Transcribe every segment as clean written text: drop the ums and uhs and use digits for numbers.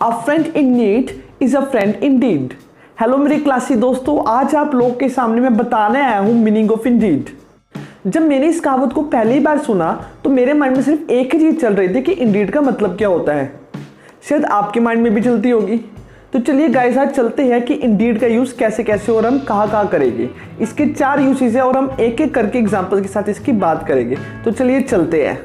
A friend in need is a friend in deed. Hello मेरे classy दोस्तों, आज आप लोगों के सामने मैं बताने आया हूँ मीनिंग ऑफ इंडीड। जब मैंने इस कहावत को पहली बार सुना तो मेरे माइंड में सिर्फ एक ही चीज चल रही थी कि इंडीड का मतलब क्या होता है। शायद आपके माइंड में भी चलती होगी। तो चलिए गाइस, आज चलते हैं कि इंडीड का यूज कैसे कैसे और हम कहाँ करेंगे। इसके 4 यूसेज है और हम एक एक करके एग्जांपल के साथ इसकी बात करेंगे। तो चलिए चलते हैं।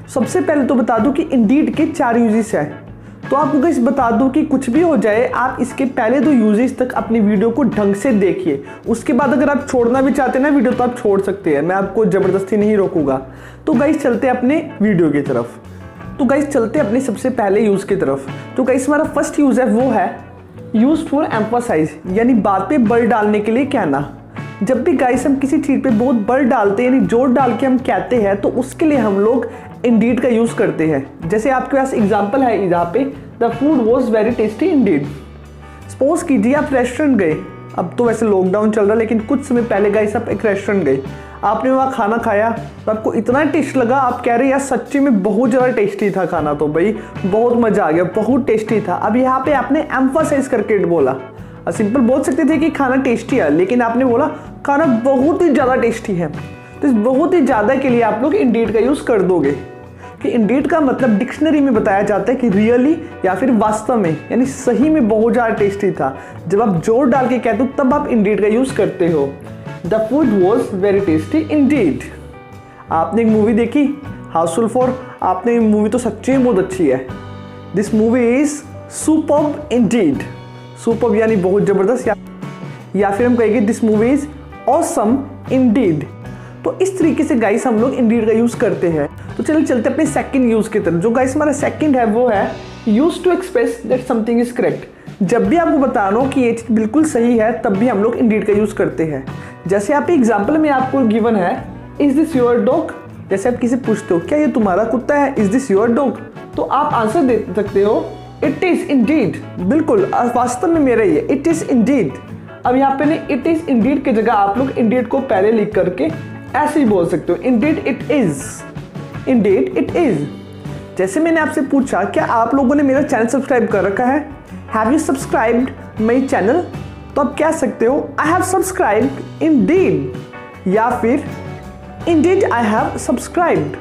सबसे पहले तो बता दूं कि इंडीड के 4 यूजेस हैं। तो आपको गाइस बता दूं कि कुछ भी हो जाए, आप इसके पहले 2 यूजेस तक अपनी वीडियो को ढंग से देखिए। उसके बाद अगर आप छोड़ना भी चाहते हैं ना वीडियो, तो आप छोड़ सकते हैं, मैं आपको जबरदस्ती नहीं रोकूंगा। तो गाइस चलते हैं अपने वीडियो की तरफ। तो गाइस चलते हैं अपने सबसे पहले यूज की तरफ। तो गाइस हमारा फर्स्ट यूज है वो है यूज फॉर एम्फासाइज, यानी बात पे बल डालने के लिए कहना। जब भी गाइस हम किसी चीज पे बहुत बल डालते हैं, यानी जोर डाल के हम कहते हैं, तो उसके लिए हम लोग इंडीड का यूज करते हैं। जैसे आपके पास एग्जांपल है यहाँ पे, the food was very tasty Indeed. Suppose कीजिए आप रेस्टोरेंट गए, अब तो वैसे लॉकडाउन चल रहा है, लेकिन कुछ समय पहले गाइस आप एक रेस्टोरेंट गए, आपने वहाँ खाना खाया तो आपको इतना टेस्ट लगा, आप कह रहे हैं यार सच्ची में बहुत ज़्यादा टेस्टी था खाना, तो भाई बहुत मज़ा आ गया, बहुत टेस्टी था। अब यहाँ पे आपने एम्फासाइज करके बोला। सिंपल बोल सकते थे कि खाना टेस्टी है, लेकिन आपने बोला खाना बहुत ही ज़्यादा टेस्टी है। तो इस बहुत ही ज़्यादा के लिए आप लोग इंडीड का यूज़ कर दोगे। कि इंडीड का मतलब डिक्शनरी में बताया जाता है कि रियली या फिर वास्तव में, यानी सही में बहुत ज़्यादा टेस्टी था। जब आप जोर डाल के कहते हो तब आप इंडीड का यूज़ करते हो। The food was very tasty Indeed. आपने एक मूवी देखी हाउसफुल 4, आपने मूवी तो सच्ची में बहुत अच्छी है। This movie is superb Indeed. Superb यानी बहुत ज़बरदस्त, या फिर हम कहेंगे this movie is awesome Indeed. तो इस तरीके से गाइस हम लोग इंडीड का यूज़ करते हैं। तो चलिए चलते अपने सेकंड यूज़ की तरफ। जो गाइस हमारा सेकंड है वो है use to express that something is correct. जब भी आपको बताना हो कि ये चीज़ बिल्कुल सही है, तब भी हम लोग इंडीड का यूज़ करते हैं। जैसे आप एग्जाम्पल में आपको गिवन है इज दिस योर डॉग। जैसे आप किसी पूछते हो क्या ये तुम्हारा कुत्ता है, इज दिस योर डॉग, तो आप आंसर दे सकते हो इट इज इंडीड, बिल्कुल वास्तव में मेरा ही है, इट इज इंडीड। अब यहाँ पे नहीं, इट इज इंडीड की जगह आप लोग इंडीड को पहले लिख करके ऐसे ही बोल सकते हो, Indeed it is, Indeed it is. जैसे मैंने आपसे पूछा क्या आप लोगों ने मेरा चैनल सब्सक्राइब कर रखा है, have you subscribed my channel, तो आप कह सकते हो आई हैव सब्सक्राइब्ड इंडीड, या फिर इंडीड आई हैव सब्सक्राइब्ड।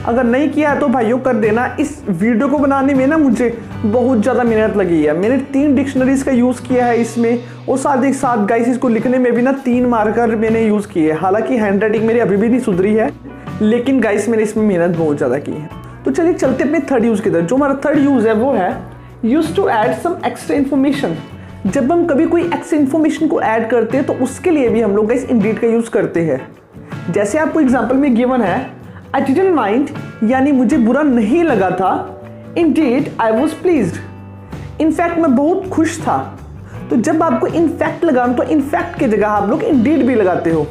अगर नहीं किया तो भाइयों कर देना। इस वीडियो को बनाने में ना मुझे बहुत ज़्यादा मेहनत लगी है। मैंने 3 डिक्शनरीज का यूज़ किया है इसमें, और साथ ही साथ गाइस इसको लिखने में भी ना 3 मार्कर मैंने यूज़ किए। हालांकि हैंड राइटिंग मेरी अभी भी नहीं सुधरी है, लेकिन गाइस मैंने इसमें मेहनत बहुत ज़्यादा की है। तो चलिए चलते अपने थर्ड यूज़ की तरफ। जो हमारा थर्ड यूज़ है वो है use to add some extra information. जब हम कभी कोई एक्स्ट्रा इन्फॉर्मेशन को ऐड करते हैं तो उसके लिए भी हम लोग गाइस इंडीड का यूज़ करते हैं। जैसे आपको एग्जाम्पल में गिवन है आई डिडंट माइंड, यानी मुझे बुरा नहीं लगा था, Indeed I was pleased, in fact मैं बहुत खुश था। तो जब आपको इनफैक्ट लगाना तो इनफैक्ट की जगह आप लोग इंडीड भी लगाते हो।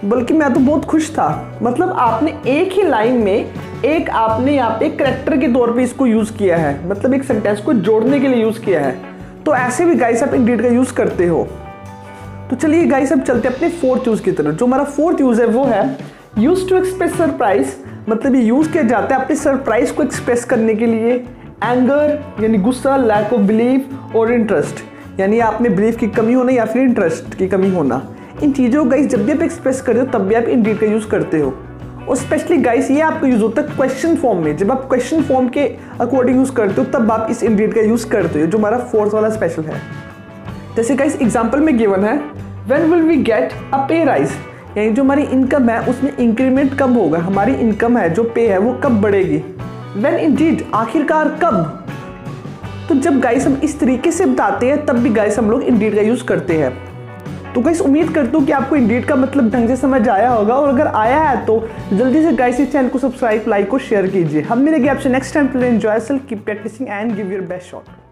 बल्कि मैं तो बहुत खुश था, मतलब आपने एक ही लाइन में एक आपने यहाँ पे करेक्टर के तौर पे इसको यूज़ किया है, मतलब एक सेंटेंस को जोड़ने के लिए यूज़ किया है। तो ऐसे भी गाइस आप इंडीड का यूज़ करते हो। तो चलिए गाइस अब चलते अपने फोर्थ यूज़ की तरफ। जो हमारा फोर्थ यूज़ है वो है यूज टू एक्सप्रेस सरप्राइज। मतलब ये यूज़ किया जाता है अपने सरप्राइज को एक्सप्रेस करने के लिए। एंगर यानी गुस्सा, लैक ऑफ बिलीव और इंटरेस्ट, यानी आप में बिलीव की कमी होना या फिर इंटरेस्ट की कमी होना। इन चीज़ों को गाइस जब भी आप एक्सप्रेस करते हो तब भी आप इंडीड का यूज़ करते हो। और स्पेशली गाइस ये आपका यूज़ होता है क्वेश्चन फॉर्म में। जब आप क्वेश्चन फॉर्म के अकॉर्डिंग यूज़ करते हो तब आप इस इंडीड का यूज़ करते हो, जो हमारा फोर्थ वाला स्पेशल है। जैसे गाइस एग्जाम्पल में गिवन है when will we get a pay rise, यानी जो हमारी इनकम है उसमें इंक्रीमेंट कब होगा, हमारी इनकम है जो पे है वो कब बढ़ेगी। व्हेन इंडीड आखिरकार कब। तो जब गाइस हम इस तरीके से बताते हैं तब भी गाइस हम लोग इंडीड का यूज़ करते हैं। तो गाइस उम्मीद करता हूँ कि आपको इंडीड का मतलब ढंग से समझ आया होगा, और अगर आया है तो जल्दी से गाइस इस चैनल को सब्सक्राइब, लाइक और शेयर कीजिए। हम मिलेंगे आपसे next time. Enjoy self, keep practicing and give your best shot.